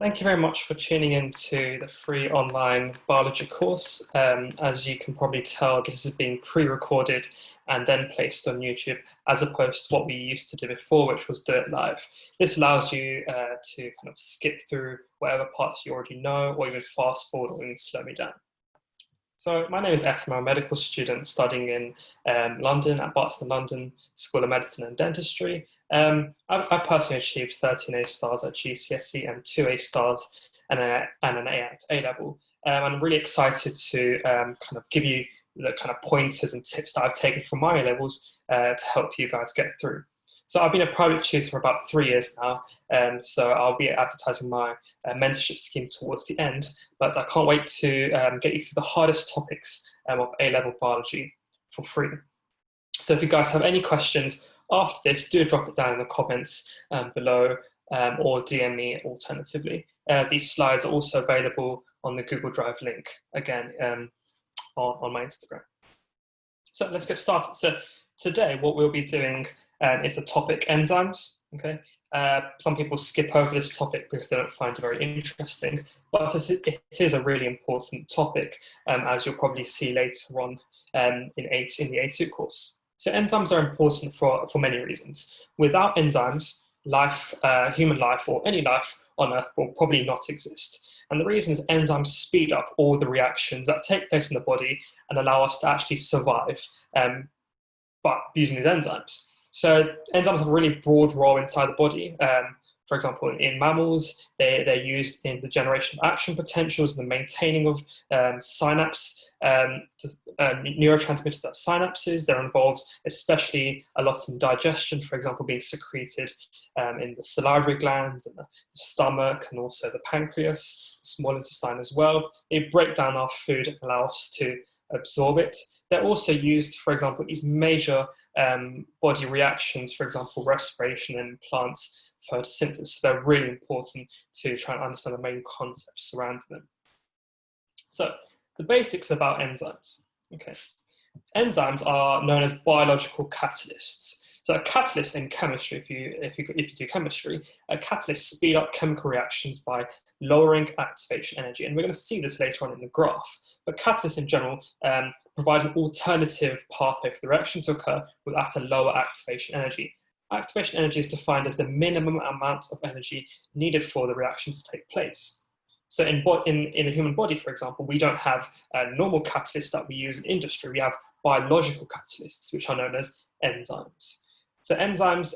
Thank you very much for tuning in to the free online biology course. As you can probably tell, this is being pre-recorded and then placed on YouTube, as opposed to what we used to do before, which was do it live. This allows you to kind of skip through whatever parts you already know, or even fast forward, or even slow me down. So my name is Ephraim. I'm a medical student studying in London at Barts in London School of Medicine and Dentistry. I personally achieved 13 A stars at GCSE and 2 A stars and an A at A level. I'm really excited to kind of give you the kind of pointers and tips that I've taken from my A levels to help you guys get through. So I've been a private tutor for about 3 years now, so I'll be advertising my mentorship scheme towards the end, but I can't wait to get you through the hardest topics of A-level biology for free. So if you guys have any questions after this, do drop it down in the comments below or DM me alternatively. These slides are also available on the Google Drive link, again, on my Instagram. So let's get started. So today what we'll be doing is the topic enzymes, okay? Some people skip over this topic because they don't find it very interesting, but it is a really important topic, as you'll probably see later on in the A2 course. So enzymes are important for many reasons. Without enzymes, human life or any life on Earth will probably not exist. And the reason is enzymes speed up all the reactions that take place in the body and allow us to actually survive by using these enzymes. So enzymes have a really broad role inside the body. For example, in mammals, they're used in the generation of action potentials and the maintaining of neurotransmitters at synapses. They're involved especially a lot in digestion, for example, being secreted in the salivary glands and the stomach, and also the pancreas, the small intestine as well. They break down our food and allow us to absorb it. They're also used, for example, these major body reactions, for example, respiration in plants, photosynthesis. So they're really important to try and understand the main concepts surrounding them. So the basics about enzymes. Okay, enzymes are known as biological catalysts. So a catalyst in chemistry, if you do chemistry, a catalyst speed up chemical reactions by lowering activation energy, and we're going to see this later on in the graph. But catalysts in general provide an alternative pathway for the reaction to occur at a lower activation energy. Activation energy is defined as the minimum amount of energy needed for the reactions to take place. So in the human body, for example, we don't have normal catalysts that we use in industry. We have biological catalysts, which are known as enzymes. So enzymes,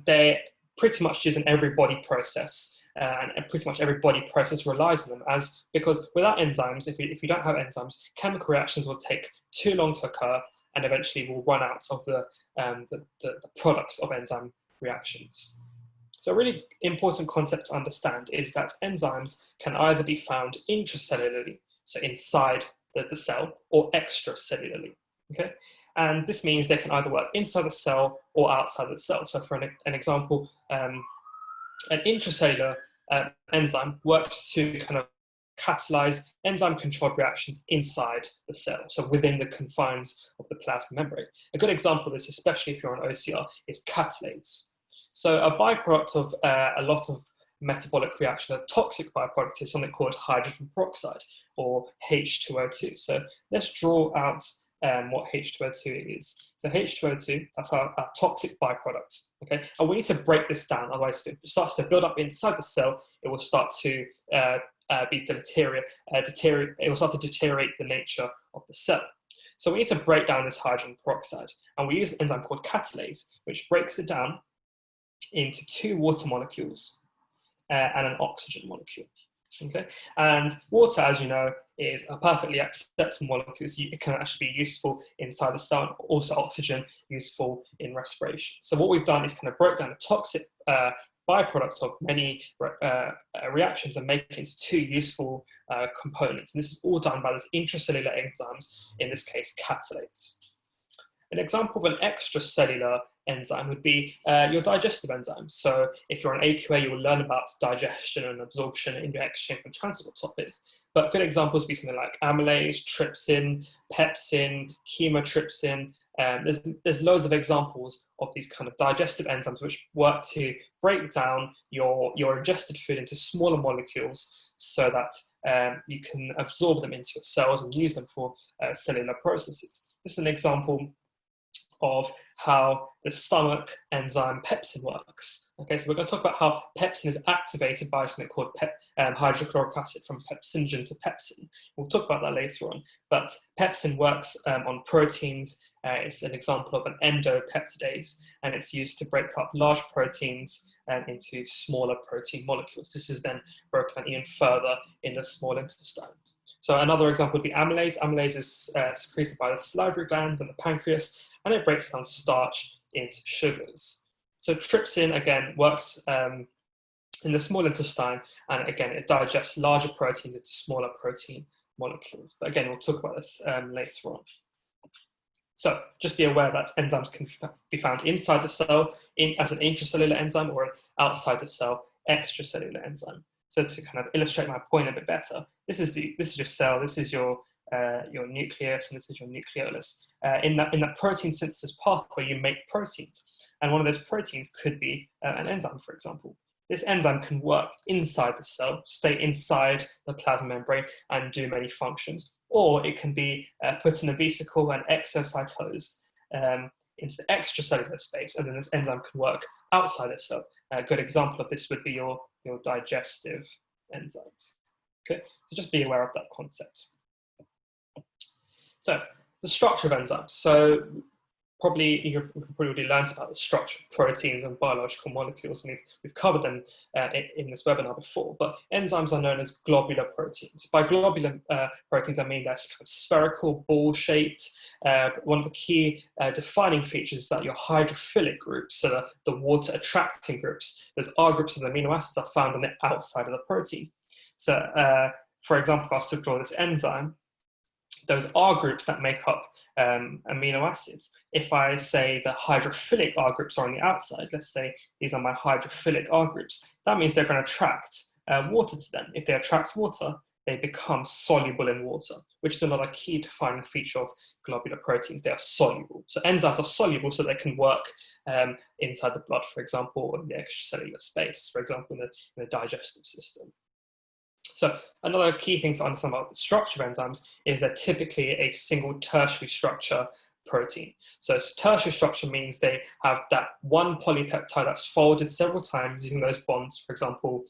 they're pretty much used in every body process. And pretty much every body process relies on them, because without enzymes, if you don't have enzymes, chemical reactions will take too long to occur, and eventually will run out of the products of enzyme reactions. So a really important concept to understand is that enzymes can either be found intracellularly, so inside the cell, or extracellularly. Okay, and this means they can either work inside the cell or outside the cell. So for an example, an intracellular enzyme works to kind of catalyze enzyme-controlled reactions inside the cell, so within the confines of the plasma membrane. A good example of this, especially if you're on OCR, is catalase. So a byproduct of a lot of metabolic reaction, a toxic byproduct, is something called hydrogen peroxide, or H2O2. So let's draw out what H2O2 is. So H2O2, that's our toxic byproduct, okay? And we need to break this down, otherwise if it starts to build up inside the cell, it will start to be deleterious, it will start to deteriorate the nature of the cell. So we need to break down this hydrogen peroxide, and we use an enzyme called catalase, which breaks it down into 2 water molecules and an oxygen molecule. Okay, and water, as you know, is a perfectly acceptable molecule, so it can actually be useful inside the cell, and also oxygen useful in respiration. So what we've done is kind of break down the toxic byproducts of many reactions and make it into 2 useful components. And this is all done by these intracellular enzymes, in this case, catalase. An example of an extracellular enzyme would be your digestive enzymes. So if you're an AQA, you will learn about digestion and absorption in your exchange and transport topic. But good examples would be something like amylase, trypsin, pepsin, chymotrypsin, There's loads of examples of these kind of digestive enzymes which work to break down your ingested food into smaller molecules so that you can absorb them into your cells and use them for cellular processes. This is an example of how the stomach enzyme pepsin works. Okay, so we're going to talk about how pepsin is activated by something called hydrochloric acid, from pepsinogen to pepsin. We'll talk about that later on. But pepsin works on proteins. It's an example of an endopeptidase, and it's used to break up large proteins into smaller protein molecules. This is then broken down even further in the small intestine. So another example would be amylase. Amylase is secreted by the salivary glands and the pancreas, and it breaks down starch into sugars. So trypsin, again, works in the small intestine, and again, it digests larger proteins into smaller protein molecules. But again, we'll talk about this later on. So just be aware that enzymes can be found inside the cell as an intracellular enzyme, or outside the cell, extracellular enzyme. So to kind of illustrate my point a bit better, this is your cell, this is your nucleus, and this is your nucleolus. In that protein synthesis pathway, you make proteins, and one of those proteins could be an enzyme, for example. This enzyme can work inside the cell, stay inside the plasma membrane, and do many functions, or it can be put in a vesicle and exocytosed into the extracellular space, and then this enzyme can work outside the cell. A good example of this would be your digestive enzymes. Okay, so just be aware of that concept. So the structure of enzymes. So you've probably already learned about the structure of proteins and biological molecules, and we've covered them in this webinar before, but enzymes are known as globular proteins. By globular proteins, I mean they're kind of spherical, ball-shaped. One of the key defining features is that your hydrophilic groups, so the water-attracting groups, those R groups of the amino acids, are found on the outside of the protein. So, for example, if I was to draw this enzyme, those R groups that make up amino acids. If I say the hydrophilic R groups are on the outside, let's say these are my hydrophilic R groups, that means they're going to attract water to them. If they attract water, they become soluble in water, which is another key defining feature of globular proteins. They are soluble. So enzymes are soluble, so they can work inside the blood, for example, or in the extracellular space, for example, in the digestive system. So another key thing to understand about the structure of enzymes is they're typically a single tertiary structure protein. So tertiary structure means they have that one polypeptide that's folded several times using those bonds, for example,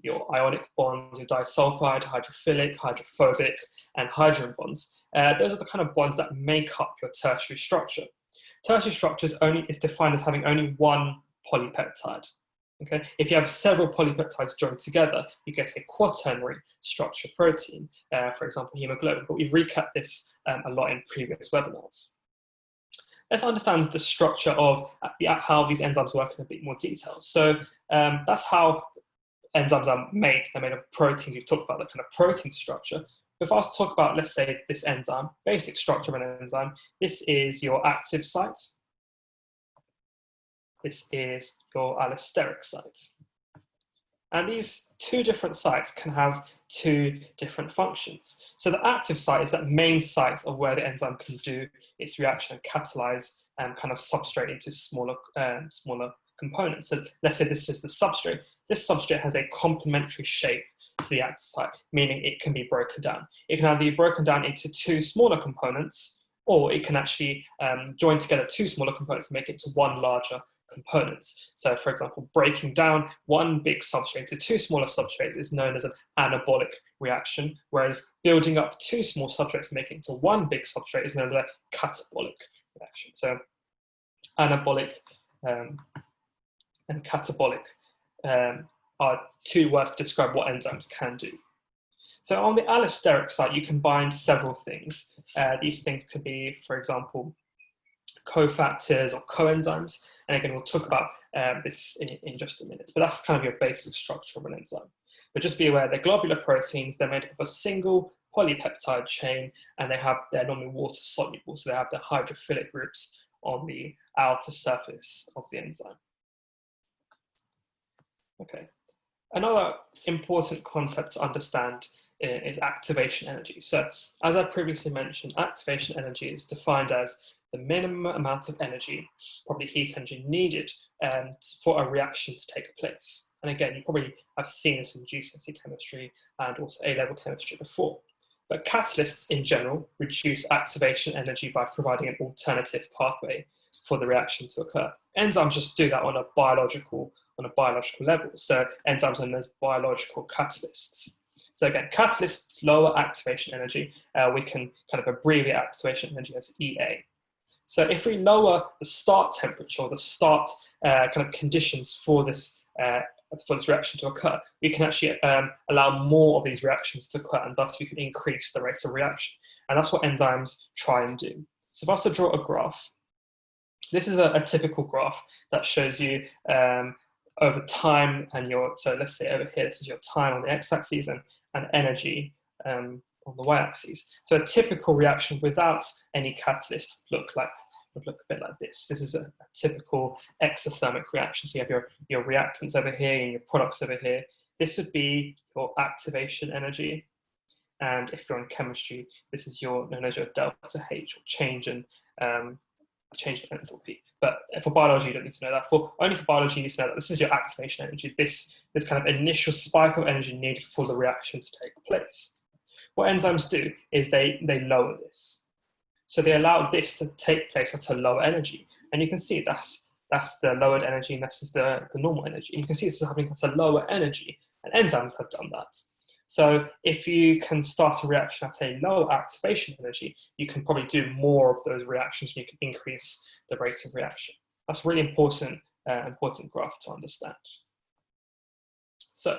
your ionic bonds, your disulfide, hydrophilic, hydrophobic, and hydrogen bonds. Those are the kind of bonds that make up your tertiary structure. Tertiary structure is defined as having only one polypeptide. Okay? If you have several polypeptides joined together, you get a quaternary structure protein, for example, hemoglobin, but we've recapped this a lot in previous webinars. Let's understand the structure of how these enzymes work in a bit more detail. So that's how enzymes are made. They're made of proteins. We've talked about the kind of protein structure. If I was to talk about, let's say, this enzyme, basic structure of an enzyme, this is your active site. This is your allosteric site. And these two different sites can have two different functions. So the active site is that main site of where the enzyme can do its reaction and catalyze and kind of substrate into smaller components. So let's say this is the substrate. This substrate has a complementary shape to the active site, meaning it can be broken down. It can either be broken down into two smaller components, or it can actually join together two smaller components and make it to one larger components. So, for example, breaking down one big substrate into two smaller substrates is known as an anabolic reaction, whereas building up two small substrates and making it to one big substrate is known as a catabolic reaction. So, anabolic and catabolic are two words to describe what enzymes can do. So, on the allosteric side, you can bind several things. These things could be, for example, cofactors or coenzymes, and again we'll talk about this in just a minute, but that's kind of your basic structure of an enzyme. But just be aware they're globular proteins, they're made up of a single polypeptide chain, and they're normally water soluble, so they have the hydrophilic groups on the outer surface of the enzyme. Okay, another important concept to understand is activation energy. So as I previously mentioned, activation energy is defined as the minimum amount of energy, probably heat energy needed for a reaction to take place. And again, you probably have seen this in GCSE chemistry and also A-level chemistry before. But catalysts in general reduce activation energy by providing an alternative pathway for the reaction to occur. Enzymes just do that on a biological level. So enzymes are known as biological catalysts. So again, catalysts lower activation energy. We can kind of abbreviate activation energy as EA. So if we lower the start temperature or the start kind of conditions for this reaction to occur, we can actually allow more of these reactions to occur, and thus we can increase the rate of reaction. And that's what enzymes try and do. So if I was to draw a graph, this is a typical graph that shows you over time, and so let's say over here, this is your time on the x-axis and energy on the y-axis. So a typical reaction without any catalyst would look a bit like this. This is a typical exothermic reaction. So you have your reactants over here and your products over here. This would be your activation energy. And if you're in chemistry, this is known as your delta H, or change in enthalpy. But for biology, you don't need to know that. Only for biology, you need to know that this is your activation energy, this kind of initial spike of energy needed for the reaction to take place. What enzymes do is they lower this. So they allow this to take place at a lower energy. And you can see that's the lowered energy, and this is the normal energy. And you can see this is happening at a lower energy, and enzymes have done that. So if you can start a reaction at a lower activation energy, you can probably do more of those reactions, and you can increase the rate of reaction. That's a really important graph to understand. So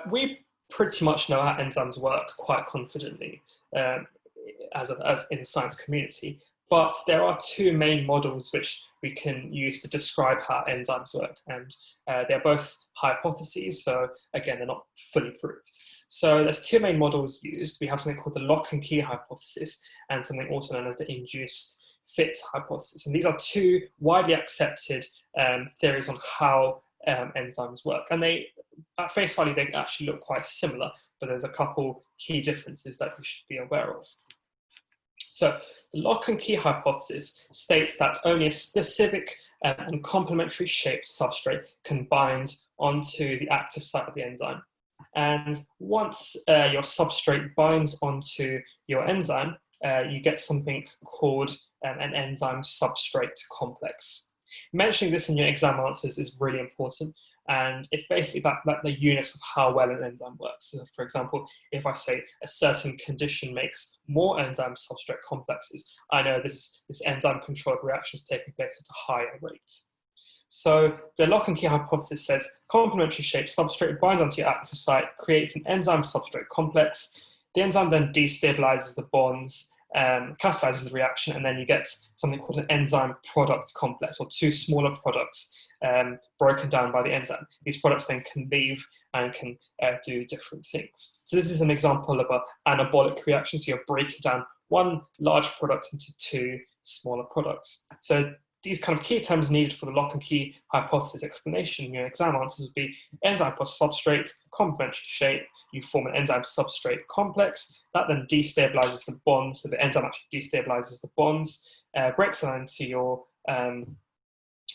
we pretty much know how enzymes work quite confidently as in the science community, but there are two main models which we can use to describe how enzymes work, and they're both hypotheses, so again, they're not fully proved. So there's two main models used. We have something called the lock and key hypothesis and something also known as the induced fit hypothesis. And these are two widely accepted theories on how enzymes work. And they, at face value, they actually look quite similar, but there's a couple key differences that we should be aware of. So the lock and key hypothesis states that only a specific and complementary shaped substrate can bind onto the active site of the enzyme. And once your substrate binds onto your enzyme, you get something called an enzyme substrate complex. Mentioning this in your exam answers is really important, and it's basically the unit of how well an enzyme works. So for example, if I say a certain condition makes more enzyme substrate complexes, I know this enzyme controlled reaction is taking place at a higher rate. So the lock and key hypothesis says complementary shaped substrate binds onto your active site, creates an enzyme substrate complex. The enzyme then destabilizes the bonds, catalyzes the reaction, and then you get something called an enzyme products complex, or two smaller products broken down by the enzyme. These products then can leave and can do different things. So this is an example of an anabolic reaction. So you're breaking down one large product into two smaller products. So these kind of key terms needed for the lock and key hypothesis explanation in your exam answers would be enzyme plus substrate, complementary shape. You form an enzyme substrate complex that then destabilizes the bonds. So the enzyme actually destabilizes the bonds, breaks it into your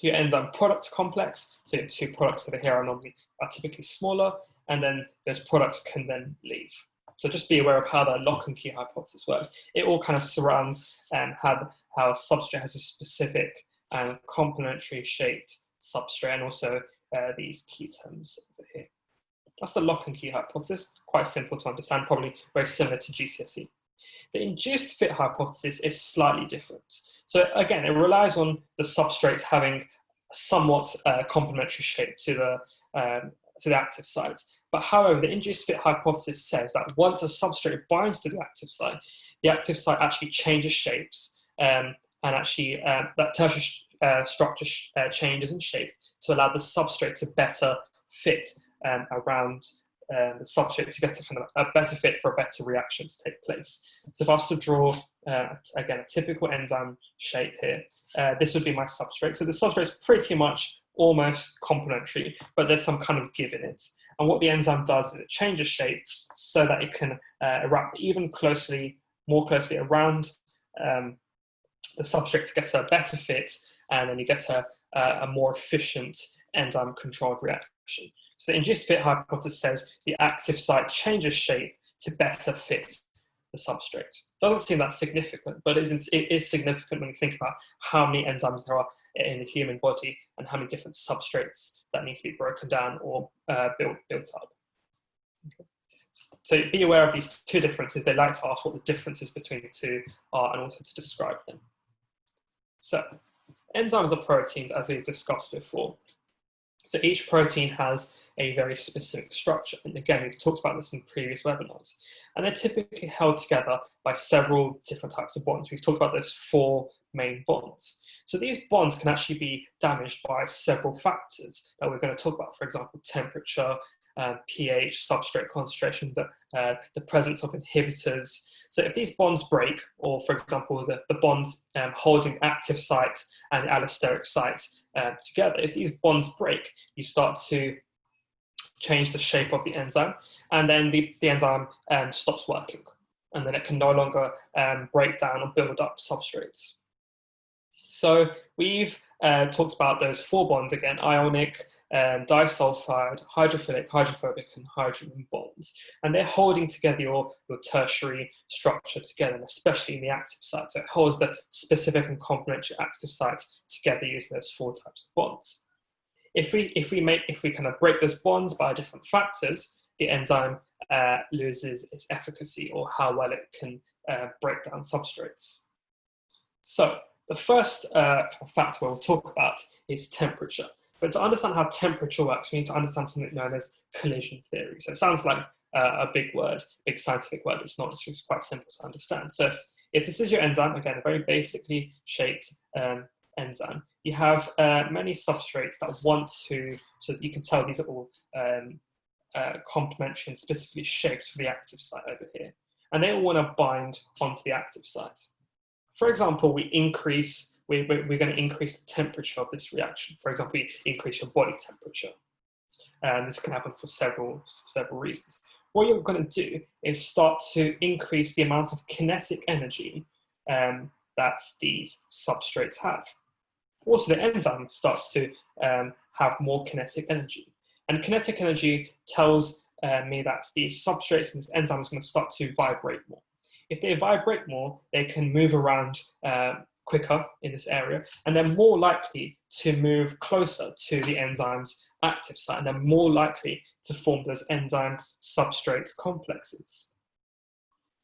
enzyme product complex. So your two products over here are typically smaller, and then those products can then leave. So just be aware of how the lock and key hypothesis works. It all kind of surrounds how a substrate has a specific and complementary shaped substrate, and also these key terms over here. That's the lock and key hypothesis, quite simple to understand, probably very similar to GCSE. The induced fit hypothesis is slightly different. So again, it relies on the substrate having a somewhat complementary shape to the active site. But however, the induced fit hypothesis says that once a substrate binds to the active site actually changes shapes, and actually that tertiary structure changes in shape to allow the substrate to better fit around the substrate, to get a better fit for a better reaction to take place. So if I was to draw, again, a typical enzyme shape here, this would be my substrate. So the substrate is pretty much almost complementary, but there's some kind of give in it. And what the enzyme does is it changes shape so that it can wrap even more closely around the the substrate gets a better fit, and then you get a more efficient enzyme-controlled reaction. So the induced fit hypothesis says the active site changes shape to better fit the substrate. Doesn't seem that significant, but it is significant when you think about how many enzymes there are in the human body and how many different substrates that need to be broken down or built up. Okay. So be aware of these two differences. They like to ask what the differences between the two are and also to describe them. So enzymes are proteins, as we've discussed before. So each protein has a very specific structure. And again, we've talked about this in previous webinars. And they're typically held together by several different types of bonds. We've talked about those 4 main bonds. So these bonds can actually be damaged by several factors that we're going to talk about. For example, temperature, pH, substrate concentration, the presence of inhibitors. So if these bonds break, or for example, the bonds holding active site and allosteric site together, if these bonds break, you start to change the shape of the enzyme, and then the enzyme stops working, and then it can no longer break down or build up substrates. So we've talked about those 4 bonds again: ionic, disulfide, hydrophilic, hydrophobic, and hydrogen bonds. And they're holding together your tertiary structure together, and especially in the active site. So it holds the specific and complementary active sites together using those 4 types of bonds. If we kind of break those bonds by different factors, the enzyme loses its efficacy, or how well it can break down substrates. So the first factor we'll talk about is temperature. But to understand how temperature works, we need to understand something known as collision theory. So it sounds like a big word, big scientific word. It's not, it's quite simple to understand. So if this is your enzyme, again, a very basically shaped enzyme, you have many substrates that want to, so you can tell these are all complementary and specifically shaped for the active site over here. And they all want to bind onto the active site. For example, we're going to increase the temperature of this reaction. For example, we increase your body temperature. And this can happen for several reasons. What you're going to do is start to increase the amount of kinetic energy that these substrates have. Also, the enzyme starts to have more kinetic energy. And kinetic energy tells me that these substrates and this enzyme is going to start to vibrate more. If they vibrate more, they can move around quicker in this area, and they're more likely to move closer to the enzyme's active site, and they're more likely to form those enzyme substrate complexes.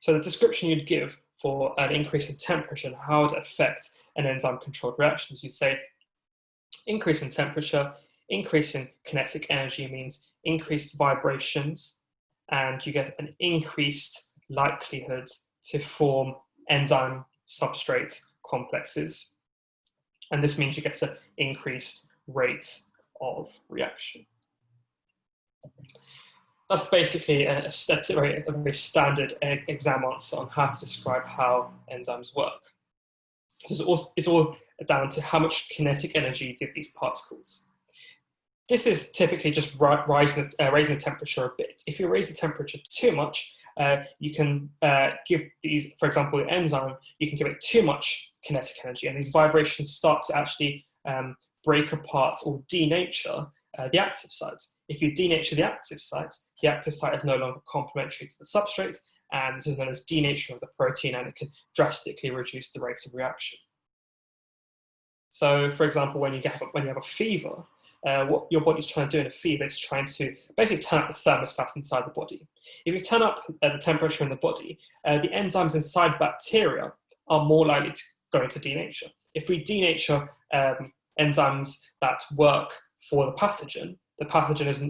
So the description you'd give for an increase in temperature and how it would affect an enzyme-controlled reaction is you say, increase in temperature, increase in kinetic energy means increased vibrations, and you get an increased likelihood to form enzyme substrate complexes. And this means you get an increased rate of reaction. That's basically a very standard exam answer on how to describe how enzymes work. It's all down to how much kinetic energy you give these particles. This is typically just raising the temperature a bit. If you raise the temperature too much, you can give these, for example, the enzyme, you can give it too much kinetic energy, and these vibrations start to actually break apart or denature the active site. If you denature the active site is no longer complementary to the substrate, and this is known as denaturing of the protein, and it can drastically reduce the rate of reaction. So, for example, when you have a fever, what your body's trying to do in a fever is trying to basically turn up the thermostat inside the body. If you turn up the temperature in the body, the enzymes inside bacteria are more likely to go into denature. If we denature enzymes that work for the pathogen is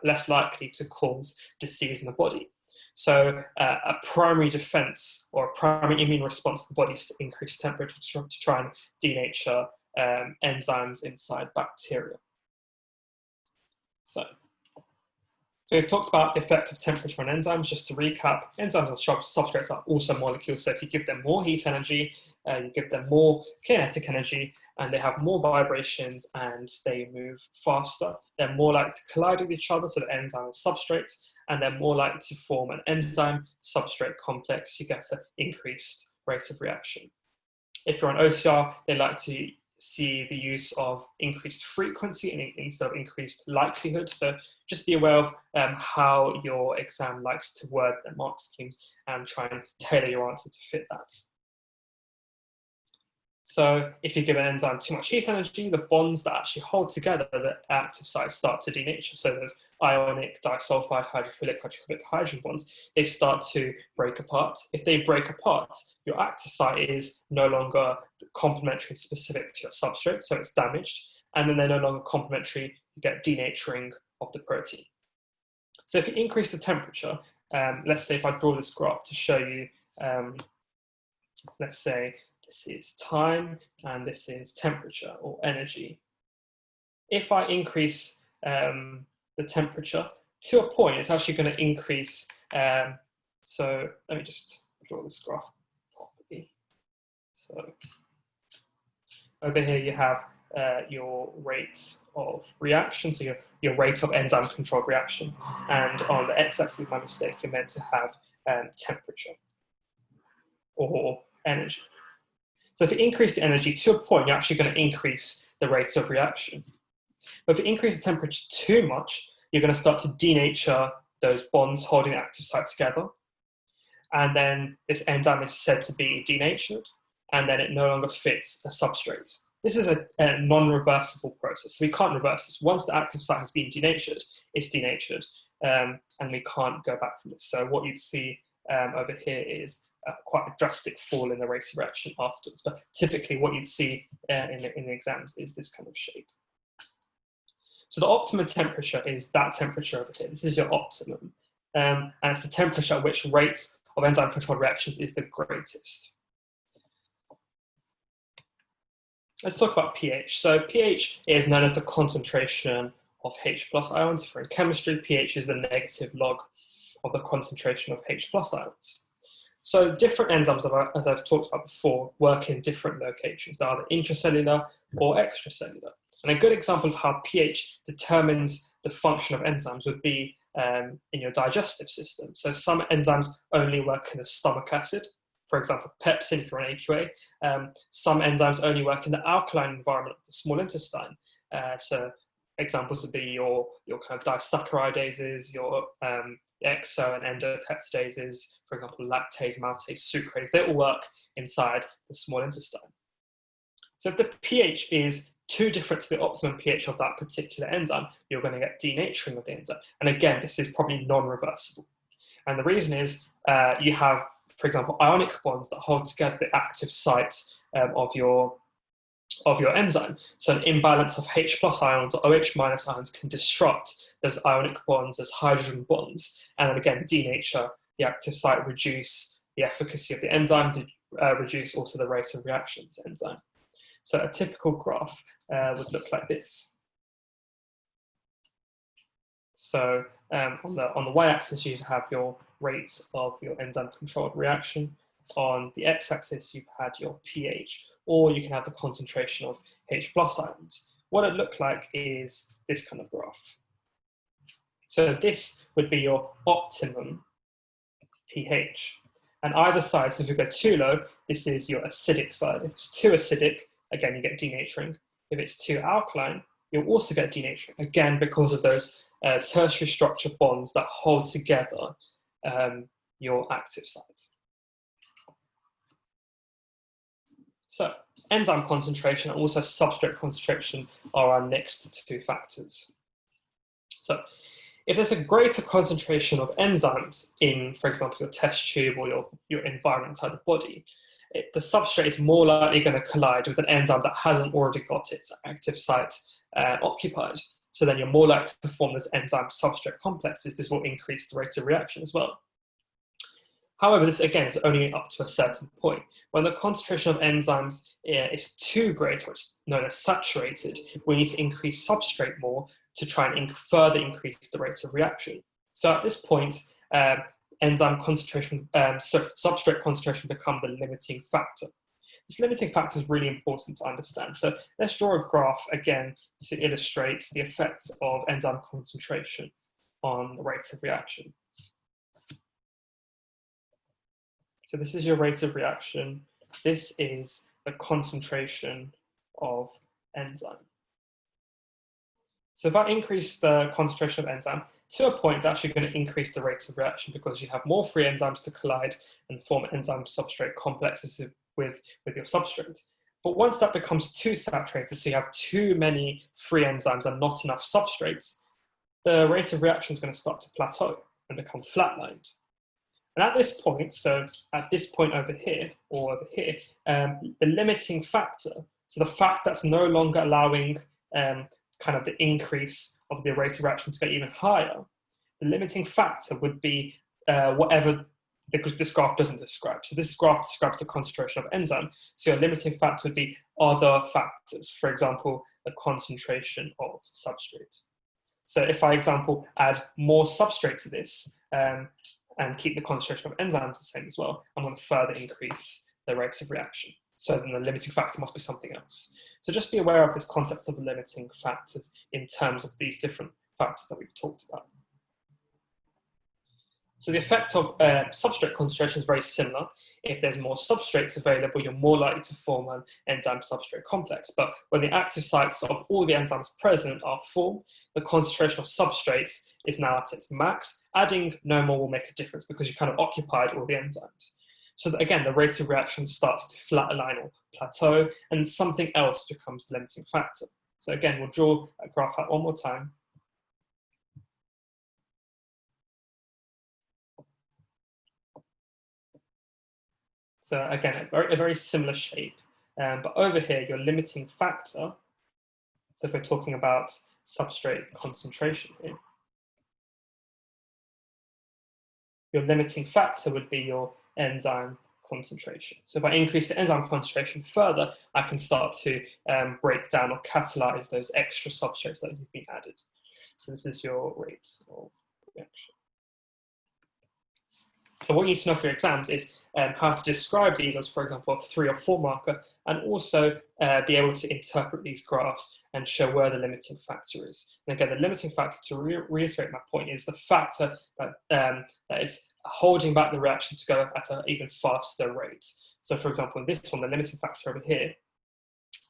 less likely to cause disease in the body. So a primary defense or a primary immune response of the body is to increase temperature to try and denature enzymes inside bacteria. So we've talked about the effect of temperature on enzymes. Just to recap, enzymes and substrates are also molecules. So if you give them more heat energy, you give them more kinetic energy, and they have more vibrations and they move faster, they're more likely to collide with each other, so the enzyme and substrate, and they're more likely to form an enzyme substrate complex. You get an increased rate of reaction. If you're on OCR, they like to see the use of increased frequency instead of increased likelihood. So just be aware of how your exam likes to word their mark schemes and try and tailor your answer to fit that. So if you give an enzyme too much heat energy, the bonds that actually hold together the active sites start to denature. So there's ionic, disulfide, hydrophilic, hydrophilic hydrogen bonds. They start to break apart. If they break apart, your active site is no longer complementary and specific to your substrate, so it's damaged. And then they're no longer complementary, you get denaturing of the protein. So if you increase the temperature, let's say if I draw this graph to show you, let's say, this is time, and this is temperature or energy. If I increase the temperature to a point, it's actually going to increase. So let me just draw this graph properly. So over here you have your rate of reaction, so your rate of enzyme-controlled reaction. And on the x-axis, my mistake, you're meant to have temperature or energy. So if you increase the energy to a point, you're actually going to increase the rate of reaction. But if you increase the temperature too much, you're going to start to denature those bonds holding the active site together. And then this enzyme is said to be denatured, and then it no longer fits a substrate. This is a non-reversible process, so we can't reverse this. Once the active site has been denatured, it's denatured, and we can't go back from this. So what you'd see over here is quite a drastic fall in the rate of reaction afterwards. But typically what you'd see in the exams is this kind of shape. So the optimum temperature is that temperature over here. This is your optimum. And it's the temperature at which rate of enzyme-controlled reactions is the greatest. Let's talk about pH. So pH is known as the concentration of H+ ions. For in chemistry, pH is the negative log of the concentration of H+ ions. So different enzymes, as I've talked about before, work in different locations. They're either intracellular or extracellular. And a good example of how pH determines the function of enzymes would be in your digestive system. So some enzymes only work in the stomach acid. For example, pepsin for an AQA. Some enzymes only work in the alkaline environment of the small intestine. So examples would be your kind of disaccharidases, your exo and endopeptidases, for example, lactase, maltase, sucrase. They all work inside the small intestine. So if the pH is too different to the optimum pH of that particular enzyme, you're going to get denaturing of the enzyme. And again, this is probably non-reversible. And the reason is you have, for example, ionic bonds that hold together the active site of your enzyme. So an imbalance of H+ ions or OH- ions can disrupt those ionic bonds, those hydrogen bonds, and then again denature the active site, reduce the efficacy of the enzyme, reduce also the rate of reaction to enzyme. So a typical graph would look like this. So on the y-axis, you'd have your rate of your enzyme-controlled reaction. On the x-axis, you've had your pH, or you can have the concentration of H+ ions. What it looked like is this kind of graph. So this would be your optimum pH. And either side, so if you go too low, this is your acidic side. If it's too acidic, again, you get denaturing. If it's too alkaline, you'll also get denaturing, again, because of those tertiary structure bonds that hold together your active sites. So enzyme concentration and also substrate concentration are our next two factors. So if there's a greater concentration of enzymes in, for example, your test tube or your environment inside the body, the substrate is more likely going to collide with an enzyme that hasn't already got its active site occupied. So then you're more likely to form this enzyme-substrate complexes. This will increase the rate of reaction as well. However, this again is only up to a certain point. When the concentration of enzymes is too great, which is known as saturated, we need to increase substrate more to try and further increase the rate of reaction. So at this point, enzyme concentration, substrate concentration become the limiting factor. This limiting factor is really important to understand. So let's draw a graph again to illustrate the effects of enzyme concentration on the rate of reaction. So this is your rate of reaction. This is the concentration of enzyme. So if I increase the concentration of enzyme to a point, it's actually going to increase the rates of reaction because you have more free enzymes to collide and form enzyme substrate complexes with your substrate. But once that becomes too saturated, so you have too many free enzymes and not enough substrates, the rate of reaction is going to start to plateau and become flatlined. And at this point, so at this point over here, or over here, the limiting factor, so the fact that's no longer allowing kind of the increase of the rate of reaction to get even higher, the limiting factor would be whatever this graph doesn't describe. So this graph describes the concentration of enzyme. So your limiting factor would be other factors, for example, the concentration of substrate. So if I, example, add more substrate to this and keep the concentration of enzymes the same as well, I'm going to further increase the rates of reaction. So then the limiting factor must be something else. So just be aware of this concept of the limiting factors in terms of these different factors that we've talked about. So the effect of substrate concentration is very similar. If there's more substrates available, you're more likely to form an enzyme substrate complex. But when the active sites of all the enzymes present are full, the concentration of substrates is now at its max. Adding no more will make a difference because you kind of occupied all the enzymes. So that, again, the rate of reaction starts to flatline or plateau, and something else becomes the limiting factor. So again, we'll draw a graph out one more time. So again, a very similar shape, but over here, your limiting factor, so if we're talking about substrate concentration here, your limiting factor would be your enzyme concentration. So if I increase the enzyme concentration further, I can start to break down or catalyze those extra substrates that have been added. So this is your rate of reaction. So what you need to know for your exams is how to describe these as, for example, a 3 or 4 marker, and also be able to interpret these graphs and show where the limiting factor is. And again, the limiting factor, to reiterate my point, is the factor that, that is holding back the reaction to go at an even faster rate. So for example, in this one, the limiting factor over here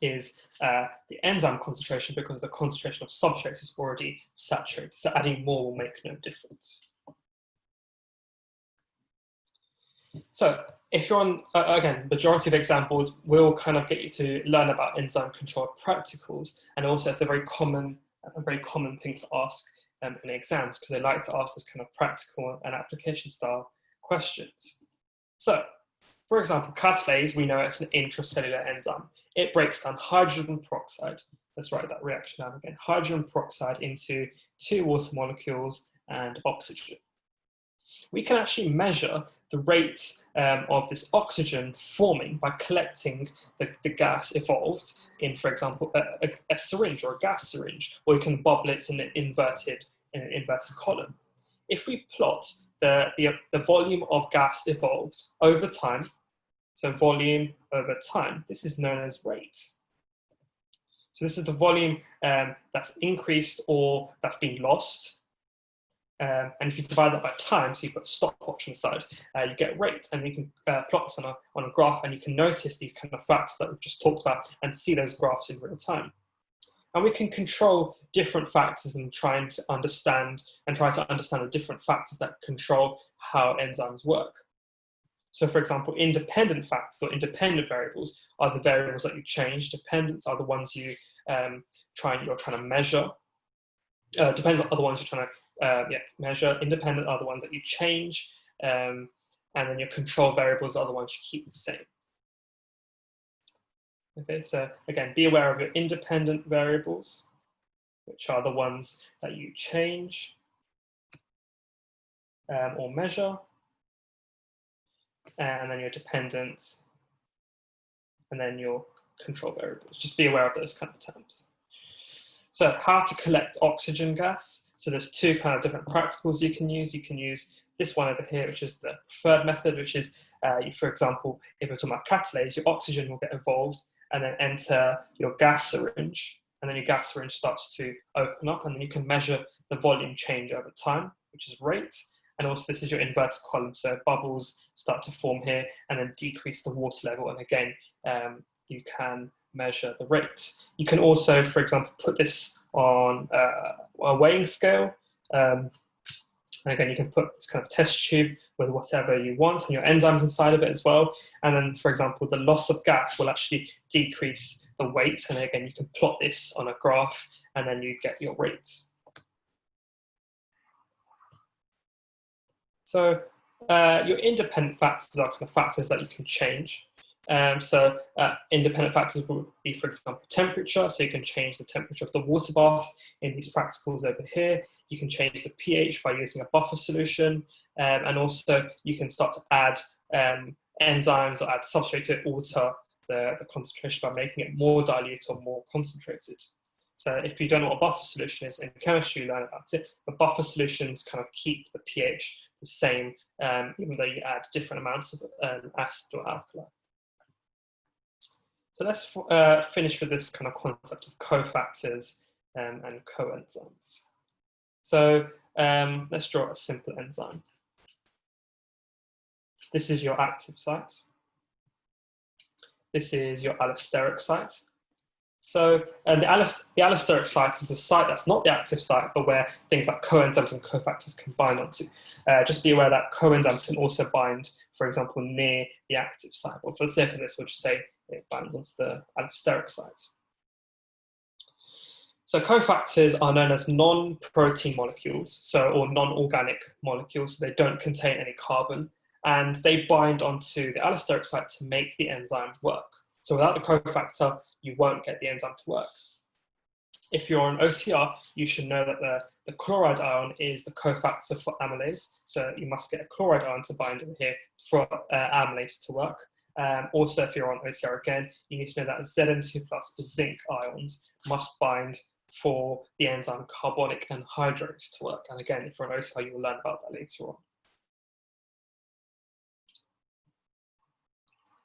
is the enzyme concentration, because the concentration of substrates is already saturated. So adding more will make no difference. So if you're on, again, majority of examples will kind of get you to learn about enzyme controlled practicals, and also it's a very common thing to ask in exams, because they like to ask this kind of practical and application style questions. So, for example, catalase, we know it's an intracellular enzyme. It breaks down hydrogen peroxide. Let's write that reaction down again. Hydrogen peroxide into 2 water molecules and oxygen. We can actually measure the rate of this oxygen forming by collecting the gas evolved in, for example, a syringe or a gas syringe, or you can bubble it in an inverted column. If we plot the volume of gas evolved over time, so volume over time, this is known as rate. So this is the volume that's increased or that's been lost. And if you divide that by time, so you put a stopwatch on the side, you get rate, and you can plot this on a graph, and you can notice these kind of factors that we've just talked about and see those graphs in real time. And we can control different factors and try to understand the different factors that control how enzymes work. So for example, independent factors or independent variables are the variables that you change. Dependents are the ones you're trying to measure. Depends are the ones you're trying to measure. Independent are the ones that you change, and then your control variables are the ones you keep the same. Okay, so again, be aware of your independent variables, which are the ones that you change or measure, and then your dependent, and then your control variables. Just be aware of those kind of terms. So how to collect oxygen gas. So there's 2 kind of different practicals you can use. You can use this one over here, which is the preferred method, which is, for example, if you're talking about catalase, your oxygen will get evolved and then enter your gas syringe, and then your gas syringe starts to open up, and then you can measure the volume change over time, which is rate. And also this is your inverted column, so bubbles start to form here and then decrease the water level, and again, you can measure the rate. You can also, for example, put this on a weighing scale. And again, you can put this kind of test tube with whatever you want and your enzymes inside of it as well. And then, for example, the loss of gas will actually decrease the weight. And again, you can plot this on a graph and then you get your rates. So your independent factors are kind of factors that you can change. Independent factors would be, for example, temperature. So you can change the temperature of the water bath in these practicals over here. You can change the pH by using a buffer solution. And also you can start to add enzymes or add substrate to alter the concentration by making it more dilute or more concentrated. So if you don't know what a buffer solution is, in chemistry you learn about it, but buffer solutions kind of keep the pH the same, even though you add different amounts of acid or alkali. So let's finish with this kind of concept of cofactors and coenzymes. So let's draw a simple enzyme. This is your active site. This is your allosteric site. So the allosteric site is the site that's not the active site, but where things like coenzymes and cofactors can bind onto. Just be aware that coenzymes can also bind, for example, near the active site. But for the sake of this, we'll just say it binds onto the allosteric site. So cofactors are known as non-protein molecules, or non-organic molecules, so they don't contain any carbon, and they bind onto the allosteric site to make the enzyme work. So without the cofactor, you won't get the enzyme to work. If you're on OCR, you should know that the chloride ion is the cofactor for amylase, so you must get a chloride ion to bind over here for amylase to work. Also, if you're on OCR again, you need to know that Zn2+ zinc ions must bind for the enzyme carbonic anhydrase to work. And again, if you're on OCR, you will learn about that later on.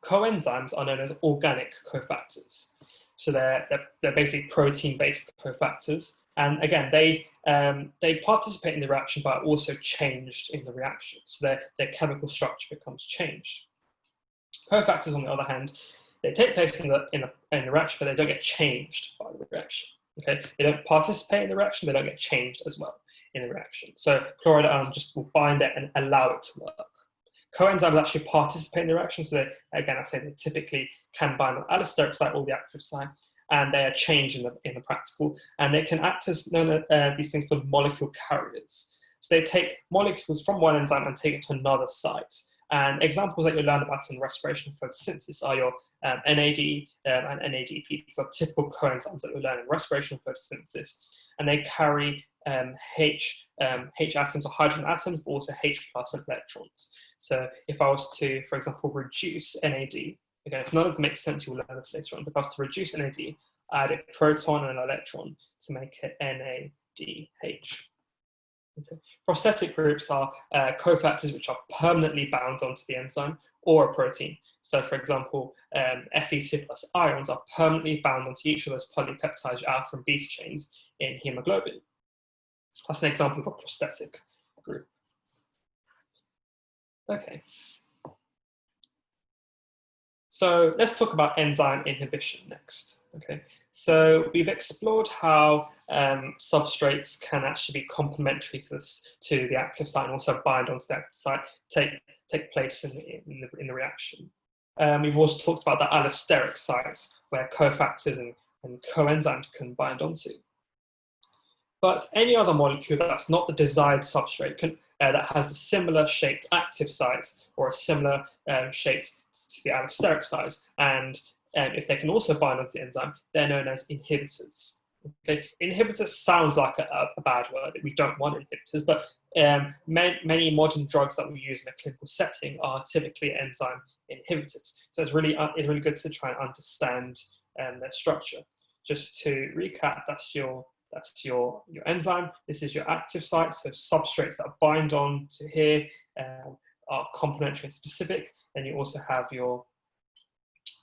Coenzymes are known as organic cofactors. So they're basically protein-based cofactors. And again, they participate in the reaction, but are also changed in the reaction. So their chemical structure becomes changed. Cofactors, on the other hand, they take place in the reaction, but they don't get changed by the reaction. Okay, they don't participate in the reaction, they don't get changed as well in the reaction. So chloride ion just will bind it and allow it to work. Coenzymes actually participate in the reaction, so again, I say they typically can bind on the allosteric site or the active site, and they are changed in the practical, and they can act as these things called molecule carriers. So they take molecules from one enzyme and take it to another site. And examples that you'll learn about in respiration photosynthesis are your NAD and NADP. These are typical coenzymes that you'll learn in respiration photosynthesis, and they carry H atoms or hydrogen atoms, but also H+ and electrons. So if I was to, for example, reduce NAD, again, if none of this makes sense, you'll learn this later on. If I was to reduce NAD, I add a proton and an electron to make it NADH. Okay. Prosthetic groups are cofactors which are permanently bound onto the enzyme or a protein. So for example, Fe2+ ions are permanently bound onto each of those polypeptide alpha and beta chains in hemoglobin. That's an example of a prosthetic group. Okay. So let's talk about enzyme inhibition next. Okay. So we've explored how substrates can actually be complementary to the active site and also bind onto the active site, take place in the reaction. We've also talked about the allosteric sites where cofactors and coenzymes can bind onto. But any other molecule that's not the desired substrate that has the similar shaped active site or a similar shaped to the allosteric site, and if they can also bind onto the enzyme, they're known as inhibitors. Okay? Inhibitors sounds like a bad word. We don't want inhibitors, but many modern drugs that we use in a clinical setting are typically enzyme inhibitors. So it's really good to try and understand their structure. Just to recap, that's your enzyme. This is your active site. So substrates that bind on to here are complementary and specific. Then you also have your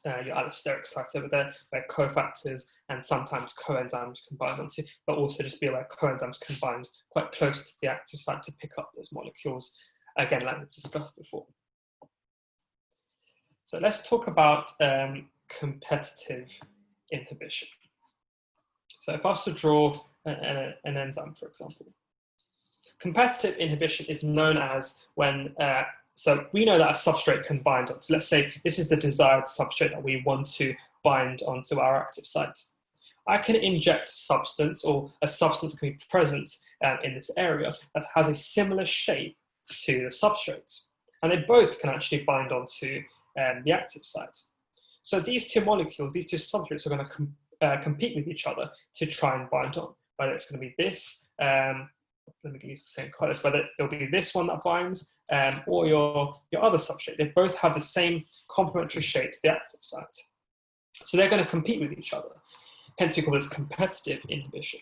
allosteric sites over there, where cofactors and sometimes coenzymes can bind onto, but also just be aware coenzymes can bind quite close to the active site to pick up those molecules, again, like we've discussed before. So let's talk about competitive inhibition. So if I was to draw an enzyme, for example, competitive inhibition is known as when, so we know that a substrate can bind on. So let's say this is the desired substrate that we want to bind onto our active site. I can inject substance, or a substance can be present in this area that has a similar shape to the substrate. And they both can actually bind onto the active site. So these two molecules, these two substrates are going to compete with each other to try and bind on. Whether it's going to be this, let me use the same colors, whether it'll be this one that binds or your other substrate. They both have the same complementary shape to the active site. So they're going to compete with each other. Hence we call this competitive inhibition.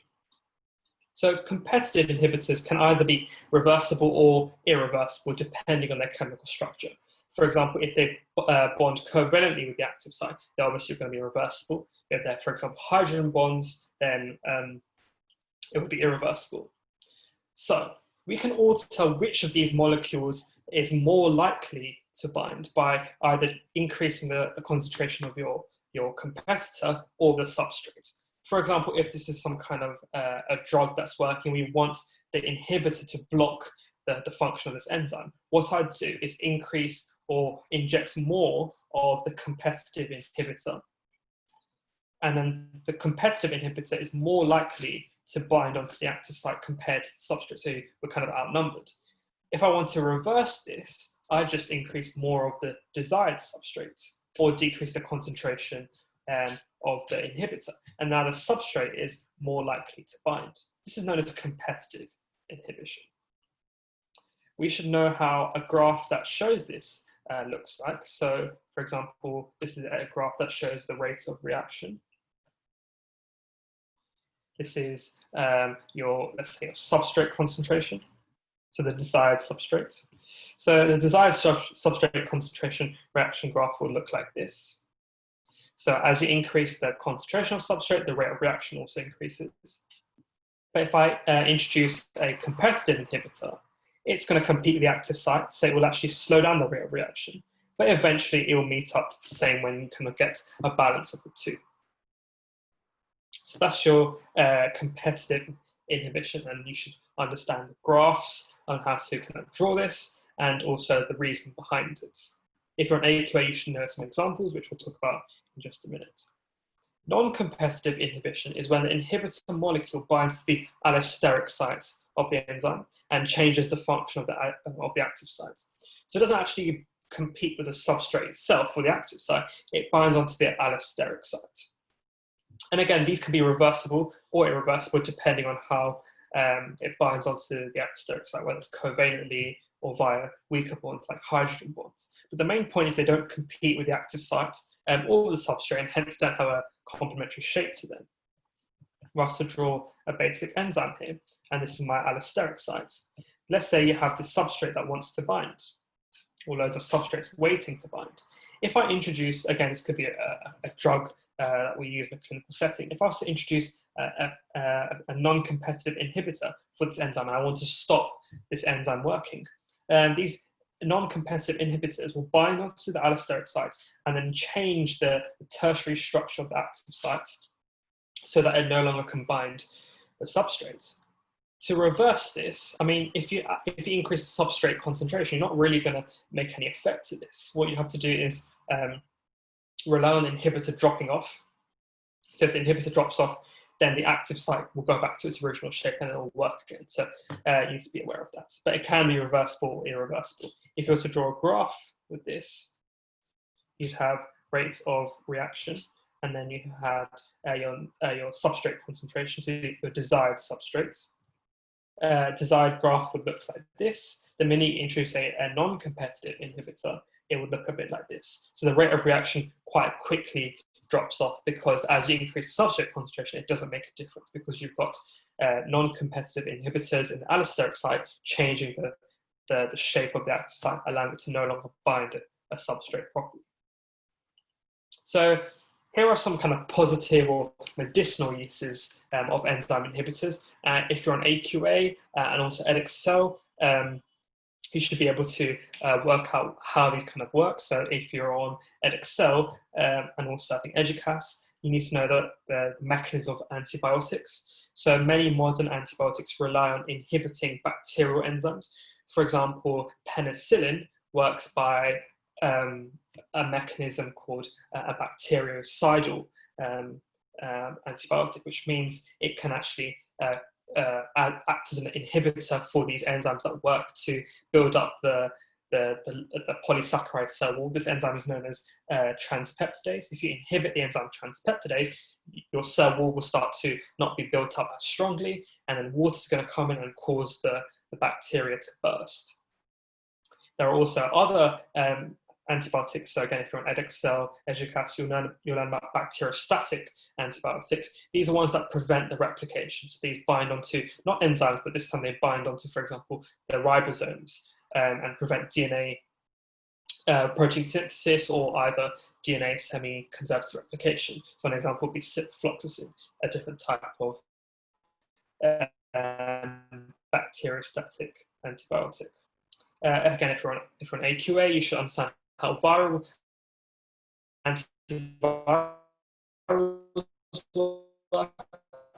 So competitive inhibitors can either be reversible or irreversible depending on their chemical structure. For example, if they bond covalently with the active site, they're obviously going to be reversible. If they're, for example, hydrogen bonds, then it would be irreversible. So we can alter which of these molecules is more likely to bind by either increasing the concentration of your competitor or the substrate. For example, if this is some kind of a drug that's working, we want the inhibitor to block the function of this enzyme. What I'd do is increase or inject more of the competitive inhibitor. And then the competitive inhibitor is more likely to bind onto the active site compared to the substrate, so we're kind of outnumbered. If I want to reverse this, I just increase more of the desired substrate or decrease the concentration of the inhibitor. And now the substrate is more likely to bind. This is known as competitive inhibition. We should know how a graph that shows this looks like. So, for example, this is a graph that shows the rate of reaction. This is let's say, your substrate concentration, so the desired substrate. So the desired substrate concentration reaction graph will look like this. So as you increase the concentration of substrate, the rate of reaction also increases. But if I introduce a competitive inhibitor, it's going to compete with the active site, so it will actually slow down the rate of reaction. But eventually it will meet up to the same when you kind of get a balance of the two. So that's your competitive inhibition, and you should understand the graphs on how to kind of draw this and also the reason behind it. If you're an AQA, you should know some examples, which we'll talk about in just a minute. Non-competitive inhibition is when the inhibitor molecule binds to the allosteric site of the enzyme and changes the function of the active site. So it doesn't actually compete with the substrate itself or the active site, it binds onto the allosteric site. And again, these can be reversible or irreversible depending on how it binds onto the allosteric site, whether it's covalently or via weaker bonds like hydrogen bonds. But the main point is they don't compete with the active site or the substrate, and hence don't have a complementary shape to them. We'll also draw a basic enzyme here, and this is my allosteric site. Let's say you have this substrate that wants to bind, or loads of substrates waiting to bind. If I introduce, again, this could be a drug that we use in a clinical setting. If I was to introduce a non-competitive inhibitor for this enzyme and I want to stop this enzyme working, these non-competitive inhibitors will bind onto the allosteric site and then change the tertiary structure of the active site so that it no longer can bind the substrates. To reverse this, I mean, if you increase the substrate concentration, you're not really going to make any effect to this. What you have to do is rely on the inhibitor dropping off. So if the inhibitor drops off, then the active site will go back to its original shape and it will work again. So you need to be aware of that. But it can be reversible or irreversible. If you were to draw a graph with this, you'd have rates of reaction, and then you had your substrate concentration, so your desired substrates. Desired graph would look like this. The minute you introduce a non-competitive inhibitor, it would look a bit like this. So the rate of reaction quite quickly drops off, because as you increase the substrate concentration, it doesn't make a difference, because you've got non-competitive inhibitors in the allosteric site changing the shape of the active site, allowing it to no longer bind a substrate properly. So here are some kind of positive or medicinal uses of enzyme inhibitors. If you're on AQA and also Edexcel, you should be able to work out how these kind of work. So if you're on Edexcel and also I think Educas, you need to know the mechanism of antibiotics. So many modern antibiotics rely on inhibiting bacterial enzymes. For example, penicillin works by a mechanism called a bactericidal antibiotic, which means it can actually act as an inhibitor for these enzymes that work to build up the polysaccharide cell wall. This enzyme is known as transpeptidase. If you inhibit the enzyme transpeptidase, your cell wall will start to not be built up as strongly, and then water is going to come in and cause the bacteria to burst. There are also other antibiotics. So again, if you're on Edexcel, Educas, you'll learn about bacteriostatic antibiotics. These are ones that prevent the replication. So these bind onto, not enzymes, but this time they bind onto, for example, the ribosomes and prevent DNA protein synthesis or either DNA semi-conservative replication. So an example would be ciprofloxacin, a different type of bacteriostatic antibiotic. Again, if you're on AQA, you should understand how viral antivirals work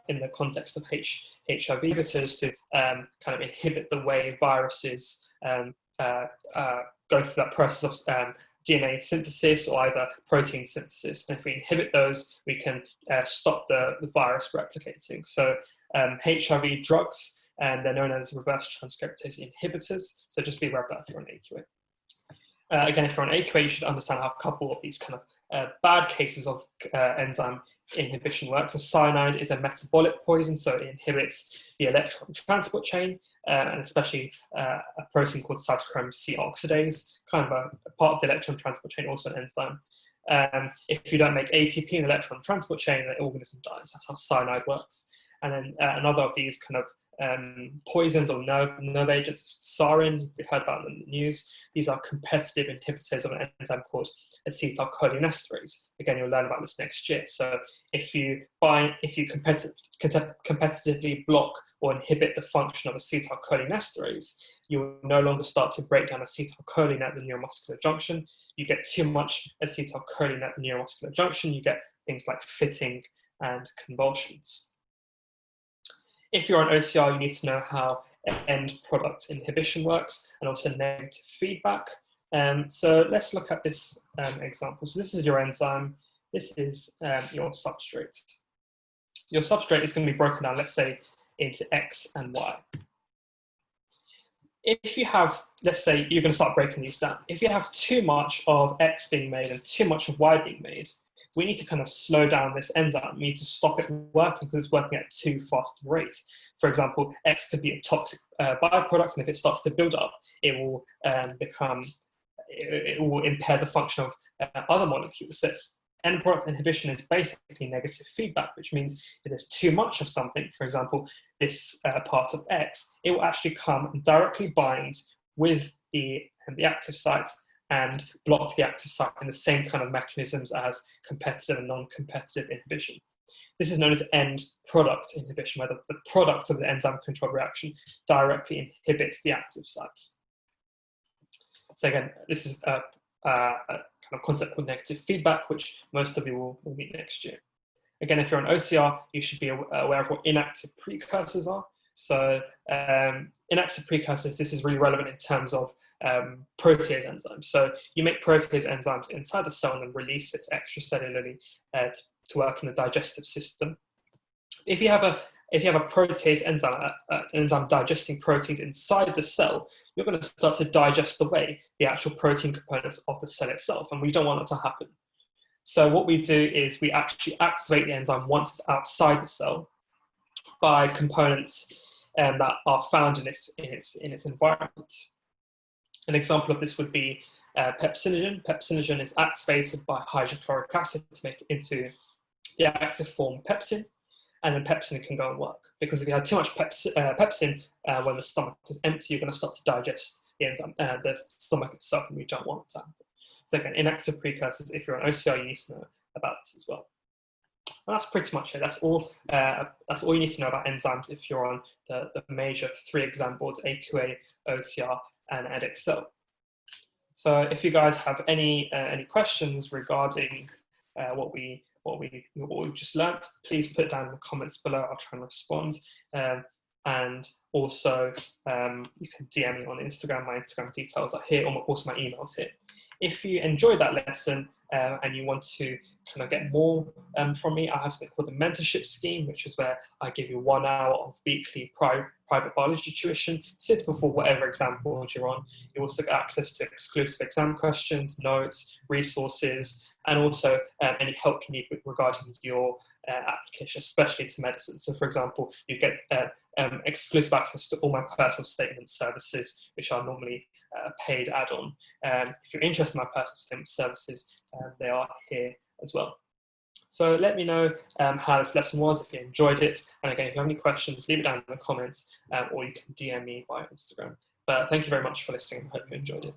in the context of HIV inhibitors to kind of inhibit the way viruses go through that process of DNA synthesis or either protein synthesis. And if we inhibit those, we can stop the virus replicating. So HIV drugs, and they're known as reverse transcriptase inhibitors. So just be aware of that if you're on AQA. Again, if you're on AQA, you should understand how a couple of these kind of bad cases of enzyme inhibition works. So cyanide is a metabolic poison, so it inhibits the electron transport chain, and especially a protein called cytochrome C oxidase, kind of a part of the electron transport chain, also an enzyme. If you don't make ATP in the electron transport chain, the organism dies. That's how cyanide works. And then another of these kind of poisons or nerve agents, sarin, we've heard about them in the news. These are competitive inhibitors of an enzyme called acetylcholinesterase. Again, you'll learn about this next year. So if you competitively block or inhibit the function of acetylcholinesterase, you will no longer start to break down acetylcholine at the neuromuscular junction. You get too much acetylcholine at the neuromuscular junction, you get things like fitting and convulsions. If you're on OCR, you need to know how end product inhibition works and also negative feedback. So let's look at this example. So this is your enzyme. This is your substrate. Your substrate is going to be broken down, let's say, into X and Y. If you have, let's say, you're going to start breaking these down. If you have too much of X being made and too much of Y being made, we need to kind of slow down this enzyme. We need to stop it working because it's working at too fast a rate. For example, X could be a toxic byproduct, and if it starts to build up, it will it will impair the function of other molecules. So end product inhibition is basically negative feedback, which means if there's too much of something, for example, this part of X, it will actually come and directly bind with the active site and block the active site in the same kind of mechanisms as competitive and non-competitive inhibition. This is known as end product inhibition, where the product of the enzyme control reaction directly inhibits the active site. So again, this is a kind of concept called negative feedback, which most of you will meet next year. Again, if you're on OCR, you should be aware of what inactive precursors are. So inactive precursors, this is really relevant in terms of protease enzymes. So you make protease enzymes inside the cell and then release it extracellularly to work in the digestive system. If you have a protease enzyme, an enzyme digesting proteins inside the cell, you're going to start to digest away the actual protein components of the cell itself, and we don't want that to happen. So what we do is we actually activate the enzyme once it's outside the cell by components that are found in its environment. An example of this would be pepsinogen. Pepsinogen is activated by hydrochloric acid to make it into the active form pepsin, and then pepsin can go and work. Because if you have too much pepsin when the stomach is empty, you're going to start to digest the enzyme, the stomach itself, and we don't want that to happen. So again, inactive precursors, if you're on OCR, you need to know about this as well. And that's pretty much it. That's all you need to know about enzymes if you're on the major 3 exam boards, AQA, OCR, and Edexcel. So if you guys have any questions regarding what we've just learnt, please put it down in the comments below. I'll try and respond. And also, you can DM me on Instagram. My Instagram details are here, also my email's here. If you enjoyed that lesson and you want to kind of get more from me, I have something called the Mentorship Scheme, which is where I give you 1 hour of weekly private biology tuition, suitable for whatever exam board you're on. You also get access to exclusive exam questions, notes, resources, and also any help you need regarding your application, especially to medicine. So for example, you get exclusive access to all my personal statement services, which are normally a paid add-on. If you're interested in my personal statement services, they are here as well. So let me know how this lesson was, if you enjoyed it. And again, if you have any questions, leave it down in the comments, or you can DM me via Instagram. But thank you very much for listening. I hope you enjoyed it.